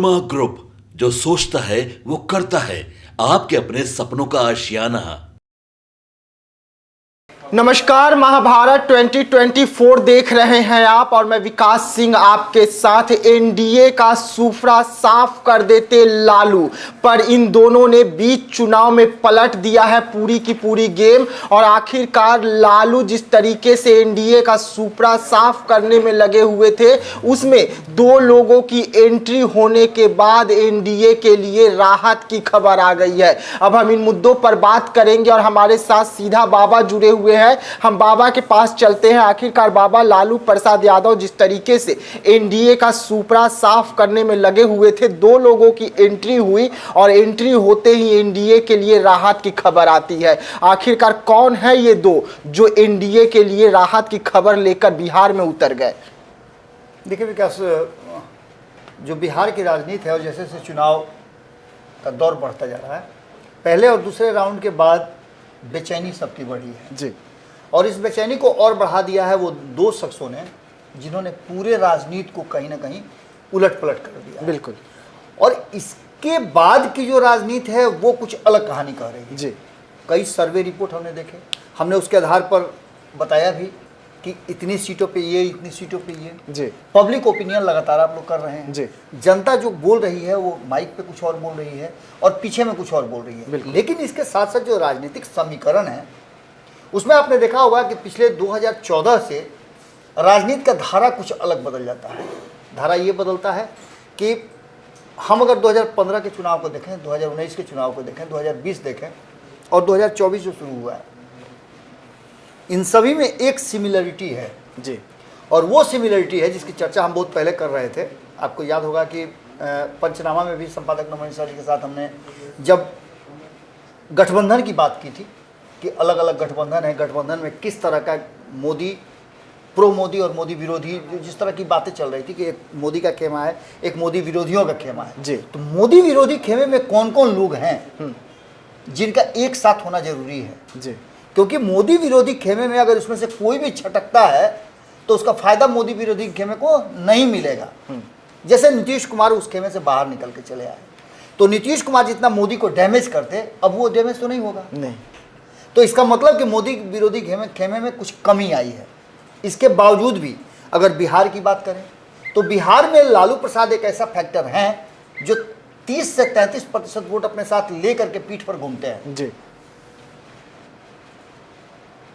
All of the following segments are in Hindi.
मनोरमा ग्रुप, जो सोचता है वो करता है। आपके अपने सपनों का आशियाना। नमस्कार, महाभारत 2024 देख रहे हैं आप और मैं विकास सिंह आपके साथ। एनडीए का सूफड़ा साफ कर देते लालू, पर इन दोनों ने बीच चुनाव में पलट दिया है पूरी की पूरी गेम। और आखिरकार लालू जिस तरीके से एनडीए का सूफड़ा साफ करने में लगे हुए थे, उसमें दो लोगों की एंट्री होने के बाद एनडीए के लिए राहत की खबर आ गई है। अब हम इन मुद्दों पर बात करेंगे और हमारे साथ सीधा बाबा जुड़े हुए हैं। हम बाबा के पास चलते हैं। आखिरकार बाबा, लालू प्रसाद यादव जिस तरीके से एनडीए का सूपड़ा साफ करने में लगे हुए थे, दो लोगों की एंट्री हुई और एंट्री होते ही एनडीए के लिए राहत की खबर आती है। आखिरकार कौन है ये दो जो एनडीए के लिए राहत की खबर लेकर बिहार में उतर गए? देखिए विकास, जो बिहार की राजनीति है और जैसे जैसे चुनाव का दौर बढ़ता जा रहा है, पहले और दूसरे राउंड के बाद बेचैनी सबकी बढ़ी है जी। और इस बेचैनी को और बढ़ा दिया है वो दो शख्सों ने, जिन्होंने पूरे राजनीति को कहीं ना कहीं उलट पलट कर दिया। बिल्कुल। और इसके बाद की जो राजनीति है वो कुछ अलग कहानी कह रही है। जी। कई सर्वे रिपोर्ट हमने देखे, हमने उसके आधार पर बताया भी कि इतनी सीटों पे ये, इतनी सीटों पे ये। जी। पब्लिक ओपिनियन लगातार आप लोग कर रहे हैं। जी। जनता जो बोल रही है वो माइक पे कुछ और बोल रही है और पीछे में कुछ और बोल रही है। लेकिन इसके साथ साथ जो राजनीतिक समीकरण है उसमें आपने देखा होगा कि पिछले 2014 से राजनीति का धारा कुछ अलग बदल जाता है। धारा ये बदलता है कि हम अगर 2015 के चुनाव को देखें, 2019 के चुनाव को देखें, 2020 देखें और 2024 जो शुरू हुआ है, इन सभी में एक सिमिलरिटी है। जी। और वो सिमिलरिटी है जिसकी चर्चा हम बहुत पहले कर रहे थे। आपको याद होगा कि पंचनामा में भी संपादक नमन सर जी के साथ हमने जब गठबंधन की बात की थी कि अलग अलग गठबंधन है, गठबंधन में किस तरह का मोदी, प्रो मोदी और मोदी विरोधी, जिस तरह की बातें चल रही थी कि एक मोदी का खेमा है, एक मोदी विरोधियों का खेमा है। जी। तो मोदी विरोधी खेमे में कौन कौन लोग हैं जिनका एक साथ होना जरूरी है? जी। क्योंकि मोदी विरोधी खेमे में अगर उसमें से कोई भी छटकता है तो उसका फायदा मोदी विरोधी खेमे को नहीं मिलेगा। जैसे नीतीश कुमार उस खेमे से बाहर निकल के चले आए, तो नीतीश कुमार जितना मोदी को डैमेज करते, अब वो डैमेज तो नहीं होगा। नहीं। तो इसका मतलब कि मोदी विरोधी खेमे में कुछ कमी आई है। इसके बावजूद भी अगर बिहार की बात करें तो बिहार में लालू प्रसाद एक ऐसा फैक्टर है जो 30 से 33% वोट अपने साथ लेकर के पीठ पर घूमते हैं। जी।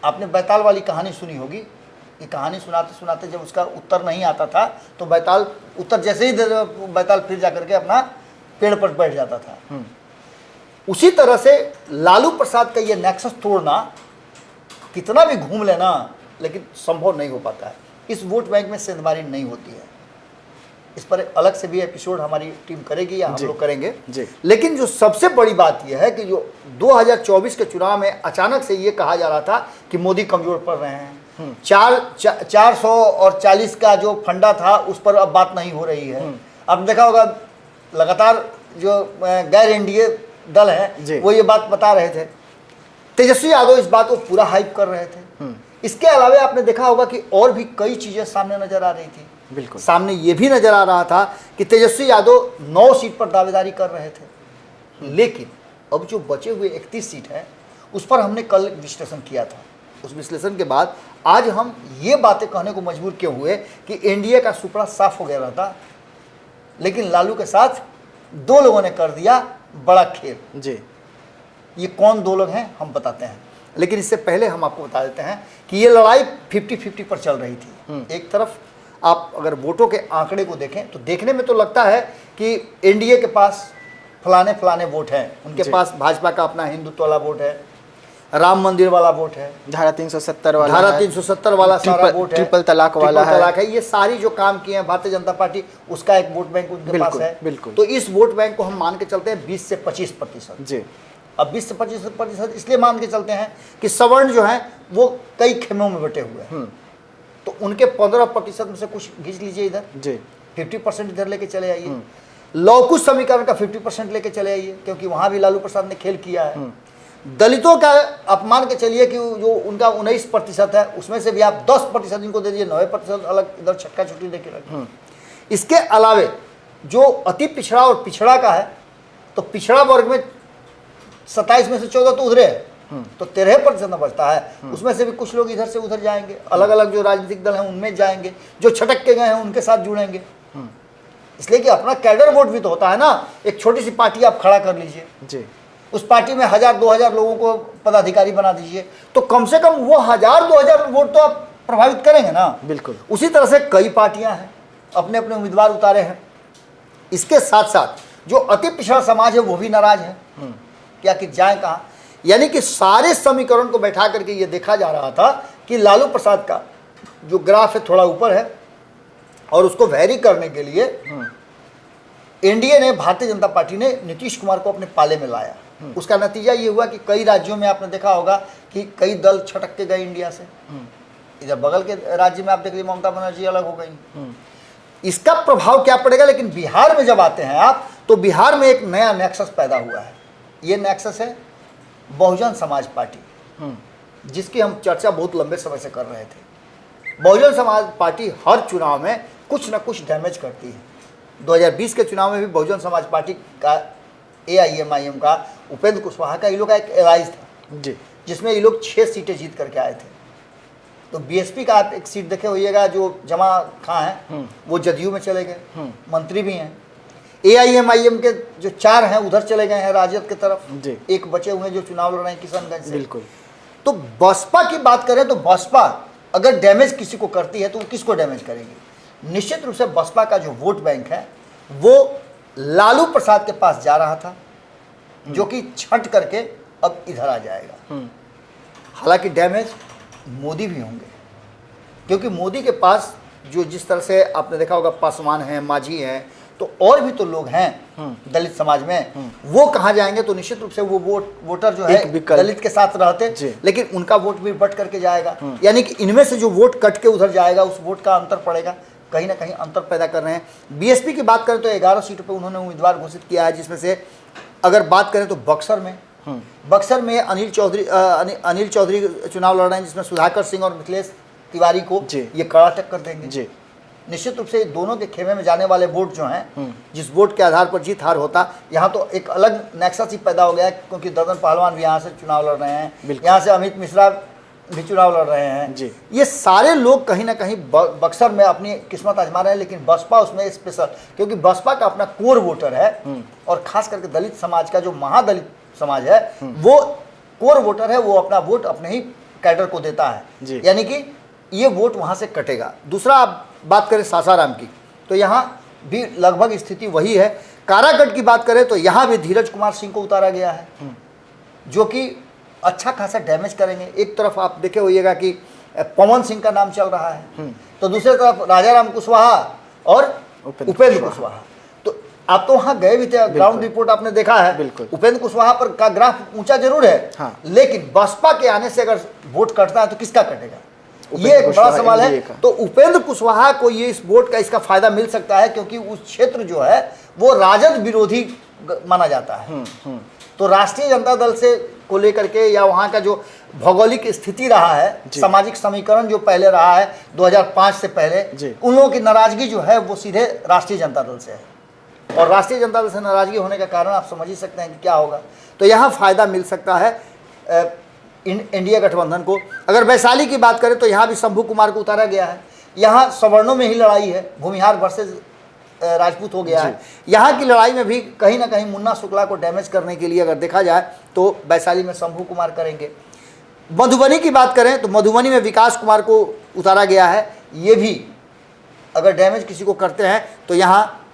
आपने बैताल वाली कहानी सुनी होगी। ये कहानी सुनाते सुनाते जब उसका उत्तर नहीं आता था तो बैताल उत्तर जैसे ही बैताल फिर जाकर के अपना पेड़ पर बैठ जाता था। उसी तरह से लालू प्रसाद का ये नेक्सस तोड़ना, कितना भी घूम लेना, लेकिन संभव नहीं हो पाता है। इस वोट बैंक में सेंधमारी नहीं होती है। इस पर अलग से भी एपिसोड हमारी टीम करेगी या हम लोग करेंगे। लेकिन जो सबसे बड़ी बात यह है कि जो 2024 के चुनाव में अचानक से ये कहा जा रहा था कि मोदी कमजोर पड़ रहे हैं, 440 का जो फंडा था उस पर अब बात नहीं हो रही है। अब देखा होगा लगातार जो गैर एनडीए दल है वो ये बात बता रहे थे। तेजस्वी यादव इस बात को पूरा हाइप कर रहे थे। इसके अलावा आपने देखा होगा कि और भी कई चीजें सामने नजर आ रही थी। बिल्कुल। सामने ये भी नजर आ रहा था कि तेजस्वी यादव 9 सीट पर दावेदारी कर रहे थे। लेकिन अब जो बचे हुए 31 सीट है उस पर हमने कल विश्लेषण किया था। उस विश्लेषण के बाद आज हम ये बातें कहने को मजबूर क्यों हुए कि एनडीए का सुपड़ा साफ हो गया रहता, लेकिन लालू के साथ दो लोगों ने कर दिया बड़ा खेल। जी। ये कौन दो लोग हैं हम बताते हैं, लेकिन इससे पहले हम आपको बता देते हैं कि ये लड़ाई 50-50 पर चल रही थी। एक तरफ आप अगर वोटों के आंकड़े को देखें तो देखने में तो लगता है कि एनडीए के पास फलाने फलाने वोट हैं, उनके पास भाजपा का अपना हिंदुत्व वाला वोट है, राम मंदिर वाला वोट है, धारा 370 वाला, धारा 370 वाला सारा वोट है, ट्रिपल तलाक वाला है। ये सारी जो काम किए हैं भारतीय जनता पार्टी, उसका एक वोट बैंक उनके पास है। बिल्कुल। तो इस वोट बैंक को हम मान के चलते हैं 20 से 25%। जी। अब 20 से 25% इसलिए मान के चलते हैं कि सवर्ण जो है वो कई खेमों में बटे हुए हैं, तो उनके 15% में से कुछ खींच लीजिए इधर। जी। 50% इधर लेके चले आइए। लौकुश समीकरण का 50% लेके चले आइए, क्योंकि वहां भी लालू प्रसाद ने खेल किया है। दलितों का अपमान के चलिए कि जो उनका 19% है उसमें से भी आप 10% इनको दे दीजिए, 90% अलग इधर छक्का छुट्टी देके रखें। इसके अलावे जो अति पिछड़ा और पिछड़ा का है, तो पिछड़ा वर्ग में 27 में से 14 तो उधरे है, तो 13% बचता है। उसमें से भी कुछ लोग इधर से उधर जाएंगे, अलग अलग जो राजनीतिक दल हैं उनमें जाएंगे, जो छटक के गए हैं उनके साथ जुड़ेंगे। इसलिए कि अपना कैडर वोट भी तो होता है ना। एक छोटी सी पार्टी आप खड़ा कर लीजिए जी, उस पार्टी में 1000-2000 लोगों को पदाधिकारी बना दीजिए, तो कम से कम वो 1000-2000 वोट तो आप प्रभावित करेंगे ना। बिल्कुल। उसी तरह से कई पार्टियां हैं, अपने अपने उम्मीदवार उतारे हैं। इसके साथ साथ जो अति पिछड़ा समाज है वो भी नाराज है कि आखिर जाए कहाँ। यानी कि सारे समीकरण को बैठा करके ये देखा जा रहा था कि लालू प्रसाद का जो ग्राफ है थोड़ा ऊपर है, और उसको वैरी करने के लिए एनडीए ने, भारतीय जनता पार्टी ने नीतीश कुमार को अपने पाले में लाया। उसका नतीजा ये हुआ कि कई राज्यों में आपने देखा होगा कि कई दल छटक के गए इंडिया से। इधर बगल के राज्य में आप देख लीजिए, ममता बनर्जी अलग हो गई। इसका प्रभाव क्या पड़ेगा, लेकिन बिहार में जब आते हैं आप, तो बिहार में एक नया नेक्सस पैदा हुआ है। ये नेक्सस है बहुजन समाज पार्टी, जिसकी हम चर्चा बहुत लंबे समय से कर रहे थे। बहुजन समाज पार्टी हर चुनाव में कुछ न कुछ डैमेज करती है। 2020 के चुनाव में भी बहुजन समाज पार्टी का, AIMIM का, उपेंद्र कुशवाहा का, ये लोग का एक एलाइज था जी, जिसमें ये लोग 6 सीटें जीत करके आए थे। तो BSP का आप एक सीट देखे होइएगा, जो जमा खां हैं वो जदयू में चले गए, मंत्री भी हैं। AIMIM के जो 4 हैं उधर चले गए हैं राजद की तरफ जी। एक बचे हुए हैं जो चुनाव लड़ रहे हैं किशनगंज से। बिल्कुल। तो बसपा की बात करें तो बसपा अगर डैमेज किसी को करती है तो वो किसको डैमेज करेगी। निश्चित रूप से बसपा का जो वोट बैंक है वो लालू प्रसाद के पास जा रहा था, जो कि छट करके अब इधर आ जाएगा। हालांकि डैमेज मोदी भी होंगे, क्योंकि मोदी के पास जो जिस तरह से आपने देखा होगा पासवान हैं, मांझी हैं, तो और भी तो लोग हैं दलित समाज में, वो कहाँ जाएंगे। तो निश्चित रूप से वो वोटर जो है दलित के साथ रहते, लेकिन उनका वोट भी बट करके जाएगा। यानी कि इनमें से जो वोट कट के उधर जाएगा उस वोट का अंतर पड़ेगा, कहीं ना कहीं अंतर पैदा कर रहे हैं। BSP की बात करें तो 11 सीटों पे उन्होंने उम्मीदवार घोषित किया है, जिसमें से अगर बात करें तो बक्सर में अनिल चौधरी चुनाव लड़ रहे हैं, जिसमें सुधाकर सिंह और मिथिलेश तिवारी को ये कड़ा टक्कर देंगे। निश्चित रूप से दोनों के खेमे में जाने वाले वोट जो हैं, जिस वोट के आधार पर जीत हार होता, यहाँ तो एक अलग नेक्सस ही पैदा हो गया है, क्योंकि ददन पहलवान भी यहाँ से चुनाव लड़ रहे हैं, यहाँ से अमित मिश्रा भी चुनाव लड़ रहे हैं। ये सारे लोग कहीं ना कहीं बक्सर में अपनी किस्मत आजमा रहे हैं, लेकिन बसपा उसमें स्पेशल, क्योंकि बसपा का अपना कोर वोटर है, और खास करके दलित समाज का जो महादलित समाज है वो कोर वोटर है, वो अपना वोट अपने ही कैडर को देता है, यानी कि ये वोट वहाँ से कटेगा। दूसरा आप बात करें सासाराम की, तो यहाँ भी लगभग स्थिति वही है। कारागढ़ की बात करें तो यहाँ भी धीरज कुमार सिंह को उतारा गया है, जो कि अच्छा खासा डैमेज करेंगे। एक तरफ आप देखे होइएगा कि पवन सिंह का नाम चल रहा है, तो दूसरी तरफ राजाराम कुशवाहा और उपेंद्र कुशवाहा। तो आप तो वहाँ गए भी थे, ग्राउंड रिपोर्ट आपने देखा है। उपेंद्र कुशवाहा पर का ग्राफ ऊंचा जरूर है, लेकिन बसपा के आने से अगर वोट कटता है तो किसका कटेगा, ये एक बड़ा सवाल है। तो उपेंद्र कुशवाहा को ये इस वोट का इसका फायदा मिल सकता है, क्योंकि उस क्षेत्र जो है वो राजद विरोधी माना जाता है। तो राष्ट्रीय जनता दल से को लेकर के, या वहाँ का जो भौगोलिक स्थिति रहा है, सामाजिक समीकरण जो पहले रहा है 2005 से पहले, उन लोगों की नाराजगी जो है वो सीधे राष्ट्रीय जनता दल से है, और राष्ट्रीय जनता दल से नाराजगी होने का कारण आप समझ ही सकते हैं कि क्या होगा। तो यहाँ फायदा मिल सकता है एनडीए गठबंधन को। अगर वैशाली की बात करें तो यहाँ भी शंभू कुमार को उतारा गया है। यहाँ सवर्णों में ही लड़ाई है, भूमिहार वर्सेस राजपूत हो गया है। यहाँ की लड़ाई में भी कहीं ना कहीं मुन्ना शुक्ला को डैमेज करने के लिए अगर देखा जाए तो वैशाली में शंभू कुमार करेंगे। मधुबनी की बात करें तो मधुबनी में विकास कुमार को उतारा गया है। ये भी अगर डैमेज किसी को करते हैं तो यहाँ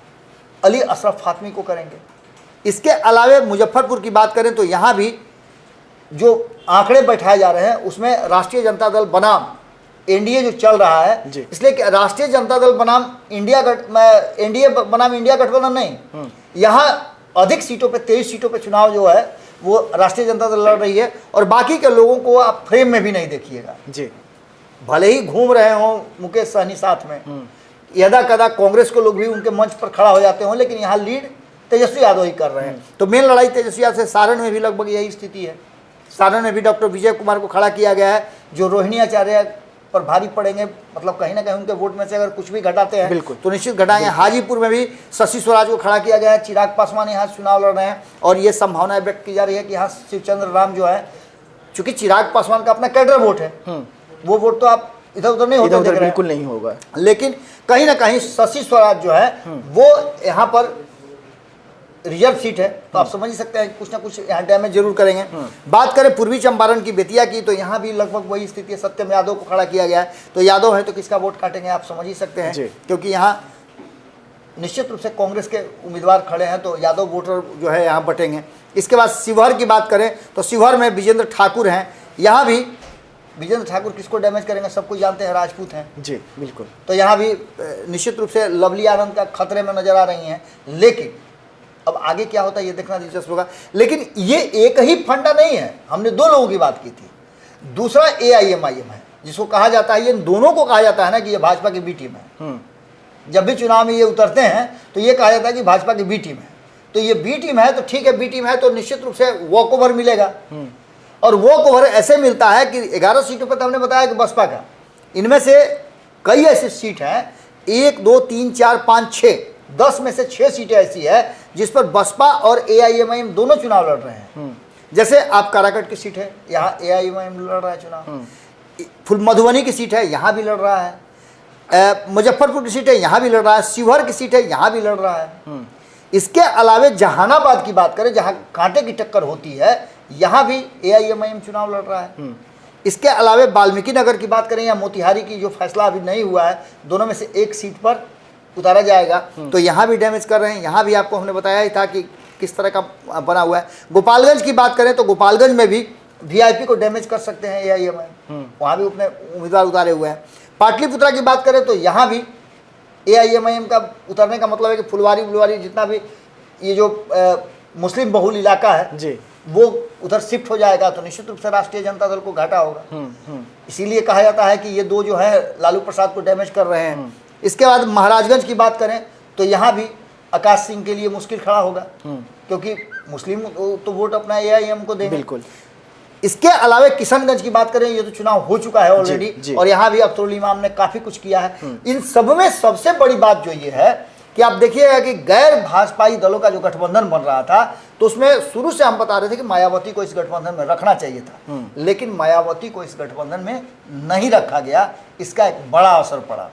अली अशरफ फातमी को करेंगे। इसके अलावे मुजफ्फरपुर की बात करें तो यहाँ भी जो आंकड़े बैठाए जा रहे हैं उसमें राष्ट्रीय जनता दल बनाम एनडीए जो चल रहा है, इसलिए कि राष्ट्रीय जनता दल बनाम एनडीए बनाम इंडिया गठबंधन नहीं, यहाँ अधिक सीटों पे 23 सीटों पे चुनाव जो है वो राष्ट्रीय जनता दल लड़ रही है, और बाकी के लोगों को आप फ्रेम में भी नहीं देखिएगा। भले ही घूम रहे हों मुकेश सहनी साथ में, यदा कदा कांग्रेस के लोग भी उनके मंच पर खड़ा हो जाते हों, लेकिन यहाँ लीड तेजस्वी यादव ही कर रहे हैं। तो मेन लड़ाई तेजस्वी यादव से। सारण में भी लगभग यही स्थिति है। सारण में भी डॉक्टर विजय कुमार को खड़ा किया गया है, जो रोहिणी आचार्य पर भारी पड़ेंगे, मतलब कहीं ना कहीं उनके वोट में से अगर कुछ भी घटाते हैं बिल्कुल। तो निश्चित घटाएंगे। हाजीपुर में भी शशि स्वराज को खड़ा किया गया है, चिराग पासवान यहाँ चुनाव लड़ रहे हैं और ये संभावना व्यक्त की जा रही है कि यहाँ शिवचंद्र राम जो है, चूंकि चिराग पासवान का अपना कैडर वोट है, वो वोट तो आप इधर उधर नहीं होता, बिल्कुल नहीं होगा, लेकिन कहीं ना कहीं शशि स्वराज जो है वो यहाँ पर रिजर्व सीट है, तो आप समझ ही सकते हैं कुछ ना कुछ यहाँ डैमेज जरूर करेंगे। बात करें पूर्वी चंपारण की बेतिया की, तो यहाँ भी लगभग वही स्थिति है, सत्यम यादव को खड़ा किया गया है, तो यादव है तो किसका वोट काटेंगे आप समझ ही सकते हैं, क्योंकि यहाँ निश्चित रूप से कांग्रेस के उम्मीदवार खड़े हैं, तो यादव वोटर जो है यहाँ बटेंगे। इसके बाद शिवहर की बात करें तो शिवहर में विजेंद्र ठाकुर हैं, यहाँ भी विजेंद्र ठाकुर किसको डैमेज करेंगे सबको जानते हैं, राजपूत हैं जी बिल्कुल, तो यहाँ भी निश्चित रूप से लवली आनंद का खतरे में नजर आ रही हैं। लेकिन अब आगे क्या होता है ये देखना दिलचस्प होगा। लेकिन ये एक ही फंडा नहीं है, हमने दो लोगों की बात की थी, दूसरा AIMIM है जिसको कहा जाता है, ये दोनों को कहा जाता है ना कि ये भाजपा की बी टीम है। जब भी चुनाव में ये उतरते हैं तो ये कहा जाता है कि भाजपा की बी टीम है, तो ये बी टीम है तो ठीक है, बी टीम है तो निश्चित रूप से वॉक ओवर मिलेगा, और वॉक ओवर ऐसे मिलता है कि 11 सीटों पर तो हमने बताया कि बसपा का, इनमें से कई ऐसी सीट हैं 1 2 3 4 5 6 10 में से 6 सीटें ऐसी है जिस पर बसपा और AIMIM दोनों चुनाव लड़ रहे हैं। जैसे आप काराकट की सीट है, यहाँ AIMIM लड़ रहा है चुनाव, मधुबनी की सीट है यहाँ भी लड़ रहा है, मुजफ्फरपुर की सीट है यहाँ भी लड़ रहा है, शिवहर की सीट है यहाँ भी लड़ रहा है। इसके अलावे जहानाबाद की बात करें जहाँ कांटे की टक्कर होती है, यहाँ भी AIMIM चुनाव लड़ रहा है। इसके अलावे वाल्मीकि नगर की बात करें या मोतिहारी की, जो फैसला अभी नहीं हुआ है, दोनों में से एक सीट पर उतारा जाएगा, तो यहाँ भी डैमेज कर रहे हैं। यहाँ भी आपको हमने बताया ही था कि किस तरह का बना हुआ है। गोपालगंज की बात करें तो गोपालगंज में भी VIP को डैमेज कर सकते हैं AIMIM, वहाँ भी अपने उम्मीदवार उतारे हुए हैं। पाटलिपुत्रा की बात करें तो यहाँ भी AIMIM का उतरने का मतलब है कि फुलवारी जितना भी ये जो मुस्लिम बहुल इलाका है जी, वो उधर शिफ्ट हो जाएगा, तो निश्चित रूप से राष्ट्रीय जनता दल को घाटा होगा। इसीलिए कहा जाता है कि ये दो जो है लालू प्रसाद को डैमेज कर रहे हैं। इसके बाद महाराजगंज की बात करें तो यहाँ भी आकाश सिंह के लिए मुश्किल खड़ा होगा, क्योंकि मुस्लिम तो वोट अपना AIM को देंगे। बिल्कुल। इसके अलावा किशनगंज की बात करें, ये तो चुनाव हो चुका है ऑलरेडी, और यहाँ भी अख्तरुल इमाम ने काफी कुछ किया है। इन सब में सबसे बड़ी बात जो ये है कि आप देखिएगा कि गैर भाजपाई दलों का जो गठबंधन बन रहा था, तो उसमें शुरू से हम बता रहे थे कि मायावती को इस गठबंधन में रखना चाहिए था, लेकिन मायावती को इस गठबंधन में नहीं रखा गया, इसका एक बड़ा असर पड़ा।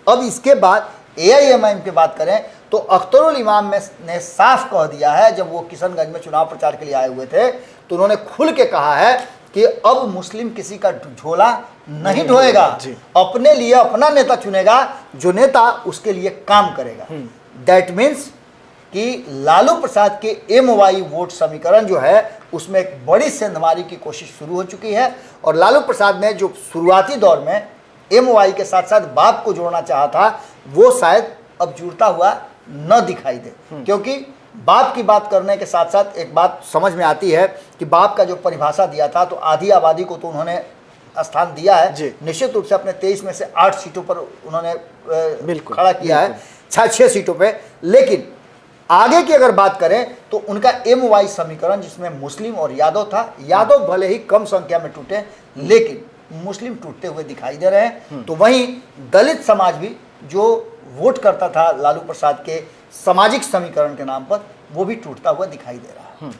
अब इसके बाद AIMIM की बात करें तो अख्तरुल इमाम ने साफ कह दिया है, जब वो किशनगंज में चुनाव प्रचार के लिए आए हुए थे तो उन्होंने खुल के कहा है कि अब मुस्लिम किसी का झोला नहीं ढोएगा, अपने लिए अपना नेता चुनेगा, जो नेता उसके लिए काम करेगा। दैट मीन्स कि लालू प्रसाद के MY वोट समीकरण जो है उसमें एक बड़ी सेंधमारी की कोशिश शुरू हो चुकी है, और लालू प्रसाद ने जो शुरुआती दौर में MY के साथ साथ बाप को जोड़ना चाहा था, वो शायद अब जुड़ता हुआ न दिखाई दे, क्योंकि बाप की बात करने के साथ साथ एक बात समझ में आती है कि बाप का जो परिभाषा दिया था, तो आधी आबादी को तो उन्होंने स्थान दिया है, निश्चित रूप से अपने 23 में से 8 सीटों पर उन्होंने खड़ा किया है, 6 सीटों पे। लेकिन आगे की अगर बात करें तो उनका MY समीकरण जिसमें मुस्लिम और यादव था, यादव भले ही कम संख्या में टूटे लेकिन मुस्लिम टूटते हुए दिखाई दे रहे हैं, तो वहीं दलित समाज भी जो वोट करता था लालू प्रसाद के सामाजिक समीकरण के नाम पर, वो भी टूटता हुआ दिखाई दे रहा है।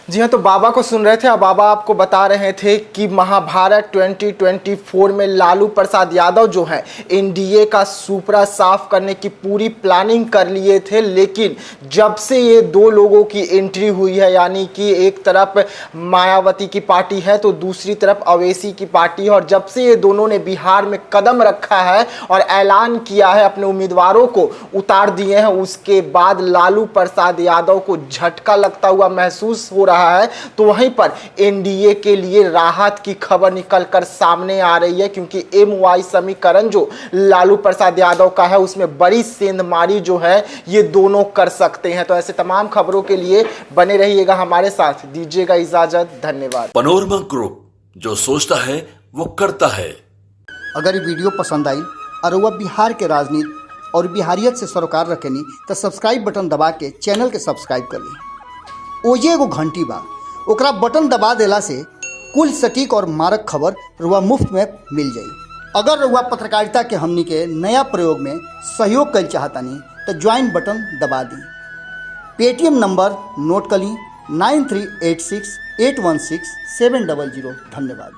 जी हाँ, तो बाबा को सुन रहे थे। अब बाबा आपको बता रहे थे कि महाभारत 2024 में लालू प्रसाद यादव जो है NDA का सुपड़ा साफ करने की पूरी प्लानिंग कर लिए थे, लेकिन जब से ये दो लोगों की एंट्री हुई है, यानी कि एक तरफ मायावती की पार्टी है तो दूसरी तरफ अवैसी की पार्टी है, और जब से ये दोनों ने बिहार में कदम रखा है और ऐलान किया है, अपने उम्मीदवारों को उतार दिए हैं, उसके बाद लालू प्रसाद यादव को झटका लगता हुआ महसूस हो रहा है। तो वहीं पर NDA के लिए राहत की खबर निकलकर सामने आ रही है, क्योंकि MY समीकरण जो लालू प्रसाद यादव का है उसमें बड़ी सेंधमारी जो है ये दोनों कर सकते हैं। तो ऐसे तमाम खबरों के लिए बने रहिएगा हमारे साथ, दीजिएगा इजाजत, धन्यवाद। पनोरमा ग्रुप, जो सोचता है वो करता है। अगर ये वीडियो पसंद आई और वह बिहार के राजनीति और बिहारियत से सरोकार रखेनी तो सब्सक्राइब बटन दबा के चैनल के सब्सक्राइब कर ली। ओजे एगो घंटी बा, ओकरा बटन दबा देला से कुल सटीक और मारक खबर रुआ मुफ्त में मिल जाई। अगर रउआ पत्रकारिता के हमनी के नया प्रयोग में सहयोग कर चाहतानी तो ज्वाइन बटन दबा दी। पेटीएम नंबर नोट कर ली 9386816700। धन्यवाद।